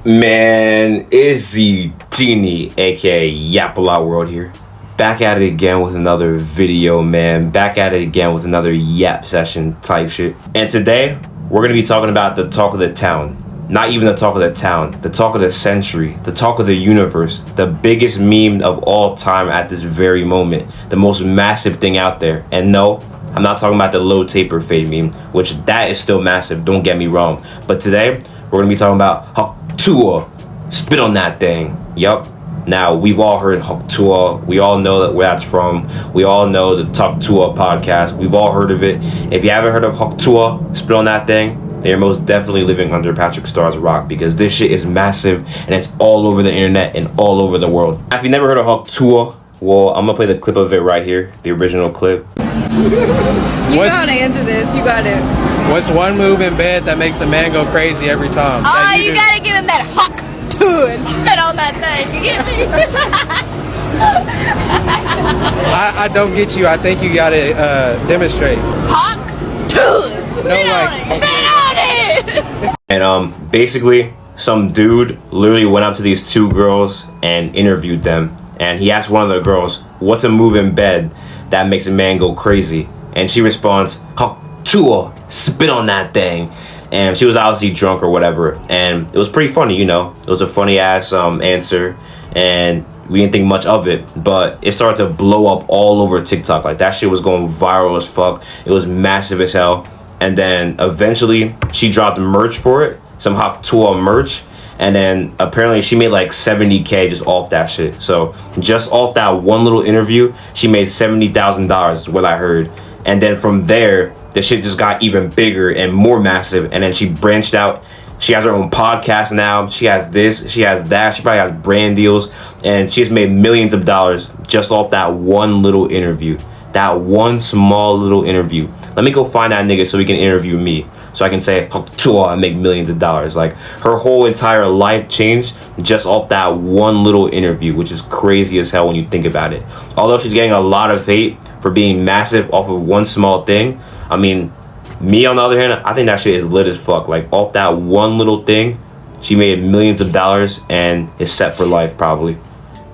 Man, Izzy Genie, aka Yapala World here. Back at it again with another video, man. Back at it again with another yap session type shit. And today, we're gonna be talking about the talk of the town. Not even the talk of the town, the talk of the century, the talk of the universe, the biggest meme of all time at this very moment, the most massive thing out there. And no, I'm not talking about the low taper fade meme, which that is still massive, don't get me wrong. But today, we're gonna be talking about Hawk Tuah, spit on that thing. Yup. Now, we've all heard Hawk Tuah. We all know where that's from. We all know the Hawk Tuah podcast. We've all heard of it. If you haven't heard of Hawk Tuah, spit on that thing, they're most definitely living under Patrick Starr's rock, because this shit is massive and it's all over the internet and all over the world. If you've never heard of Hawk Tuah, well, I'm gonna play the clip of it right here, the original clip. You gotta answer this. You got it. What's one move in bed that makes a man go crazy every time? Oh, you gotta give him that Hawk Tuah and spit on that thing. You get me? I don't get you. I think you gotta demonstrate. Hawk Tuah, spit on it. Spit on it. And basically, some dude literally went up to these two girls and interviewed them. And he asked one of the girls, "What's a move in bed that makes a man go crazy?" And she responds, "Hawk Tuah, spit on that thing." And she was obviously drunk or whatever, and it was pretty funny, you know. It was a funny ass answer, and we didn't think much of it, but it started to blow up all over TikTok. Like, that shit was going viral as fuck. It was massive as hell. And then eventually she dropped merch for it, some Hawk Tuah merch, and then apparently she made like 70K just off that shit. So just off that one little interview, she made $70,000 is what I heard. And then from there, the shit just got even bigger and more massive. And then she branched out. She has her own podcast now. She has this, she has that. She probably has brand deals. And she's made millions of dollars just off that one little interview. That one small little interview. Let me go find that nigga so he can interview me, so I can say Hawk Tuah and make millions of dollars. Like, her whole entire life changed just off that one little interview, which is crazy as hell when you think about it. Although she's getting a lot of hate for being massive off of one small thing, I mean, me on the other hand, I think that shit is lit as fuck. Like, off that one little thing, she made millions of dollars and is set for life probably.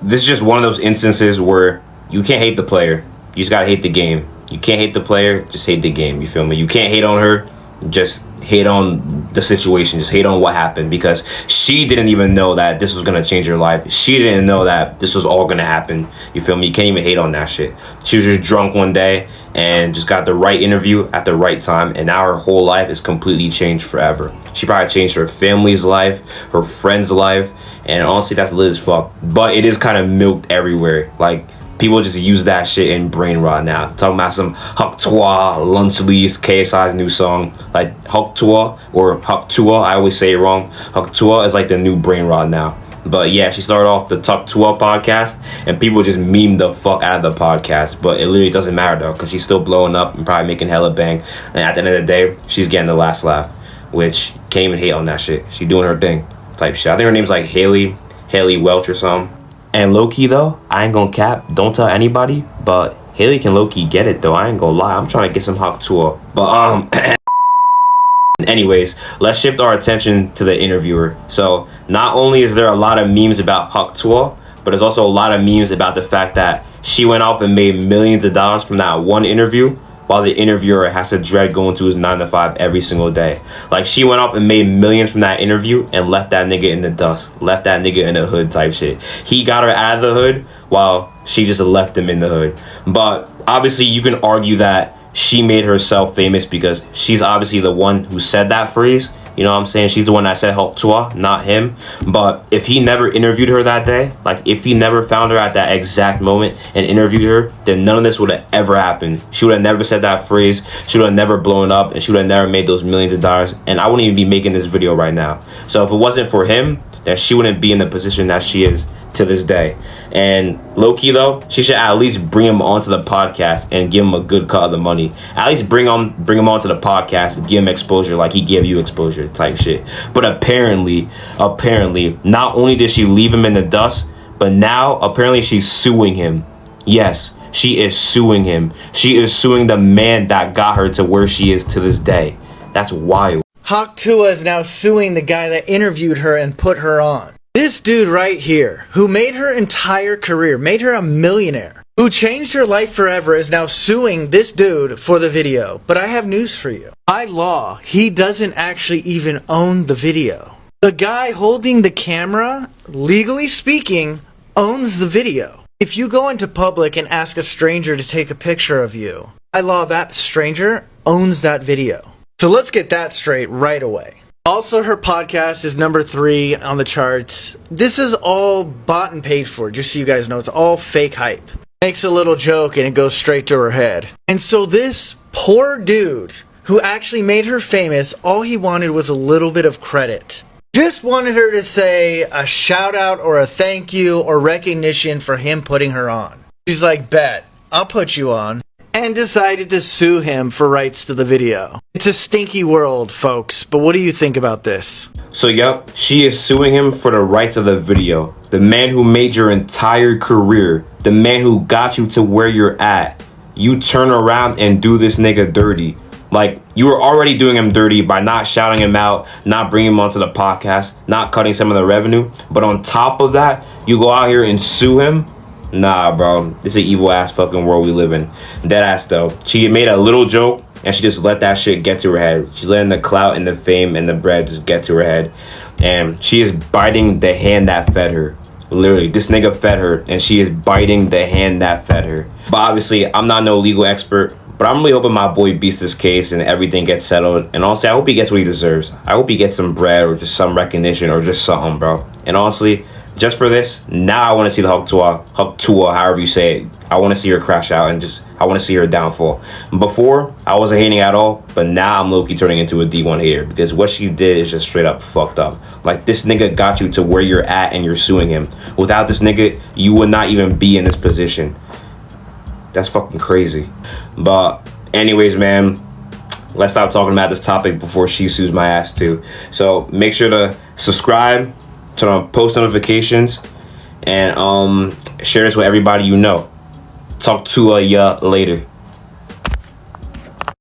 This is just one of those instances where you can't hate the player. You just gotta hate the game. You can't hate the player, just hate the game, you feel me? You can't hate on her, just hate on the situation, just hate on what happened, because she didn't even know that this was gonna change her life. She didn't know that this was all gonna happen, you feel me? You can't even hate on that shit. She was just drunk one day and just got the right interview at the right time, and now her whole life is completely changed forever. She probably changed her family's life, her friend's life, and honestly, that's lit as fuck. But it is kind of milked everywhere. Like, people just use that shit in brain rot now. Talking about some Hawk Tuah, Lunch Lease, KSI's new song. Like, Hawk Tuah or Hawk Tuah, I always say it wrong. Hawk Tuah is like the new brain rot now. But yeah, she started off the Hawk Tuah podcast, and people just meme the fuck out of the podcast. But it literally doesn't matter though, because she's still blowing up and probably making hella bang. And at the end of the day, she's getting the last laugh, which can't even hate on that shit. She doing her thing type shit. I think her name's like Haley Welch or something. And low-key though, I ain't gonna cap, don't tell anybody, but Haley can low-key get it though, I ain't gonna lie. I'm trying to get some Hawk Tuah. But anyways, let's shift our attention to the interviewer. So not only is there a lot of memes about Hawk Tuah, but there's also a lot of memes about the fact that she went off and made millions of dollars from that one interview, while the interviewer has to dread going to his 9 to 5 every single day. Like, she went off and made millions from that interview and left that nigga in the dust, left that nigga in the hood type shit. He got her out of the hood while she just left him in the hood. But obviously you can argue that she made herself famous because she's obviously the one who said that phrase. You know what I'm saying? She's the one that said Hawk Tuah, not him. But if he never interviewed her that day, like if he never found her at that exact moment and interviewed her, then none of this would have ever happened. She would have never said that phrase. She would have never blown up, and she would have never made those millions of dollars. And I wouldn't even be making this video right now. So if it wasn't for him, then she wouldn't be in the position that she is to this day. And low-key though, she should at least bring him onto the podcast and give him a good cut of the money. At least bring him onto the podcast and give him exposure like he gave you exposure type shit. But apparently, not only did she leave him in the dust, but now apparently she's suing him. Yes, she is suing him. She is suing the man that got her to where she is to this day. That's wild. Hawk Tuah is now suing the guy that interviewed her and put her on. This dude right here, who made her entire career, made her a millionaire, who changed her life forever, is now suing this dude for the video. But I have news for you. By law, he doesn't actually even own the video. The guy holding the camera, legally speaking, owns the video. If you go into public and ask a stranger to take a picture of you, by law, that stranger owns that video. So let's get that straight right away. Also, her podcast is number 3 on the charts. This is all bought and paid for, just so you guys know. It's all fake hype. Makes a little joke and it goes straight to her head. And so this poor dude who actually made her famous, all he wanted was a little bit of credit. Just wanted her to say a shout out or a thank you or recognition for him putting her on. She's like, bet, I'll put you on. And decided to sue him for rights to the video. It's a stinky world, folks, but what do you think about this? So, yup, she is suing him for the rights of the video. The man who made your entire career. The man who got you to where you're at. You turn around and do this nigga dirty. Like, you were already doing him dirty by not shouting him out, not bringing him onto the podcast, not cutting some of the revenue. But on top of that, you go out here and sue him? Nah, bro. This is an evil ass fucking world we live in. Dead ass though. She made a little joke and she just let that shit get to her head. She's letting the clout and the fame and the bread just get to her head. And she is biting the hand that fed her. Literally, this nigga fed her and she is biting the hand that fed her. But obviously, I'm not no legal expert. But I'm really hoping my boy beats this case and everything gets settled. And honestly, I hope he gets what he deserves. I hope he gets some bread or just some recognition or just something, bro. And honestly, just for this, now I want to see the Hawk Tuah, however you say it. I want to see her crash out and I want to see her downfall. Before, I wasn't hating at all, but now I'm low-key turning into a D1 hater because what she did is just straight up fucked up. Like, this nigga got you to where you're at and you're suing him. Without this nigga, you would not even be in this position. That's fucking crazy. But anyways, man, let's stop talking about this topic before she sues my ass too. So make sure to subscribe, turn on post notifications, and share this with everybody you know. Talk to ya later.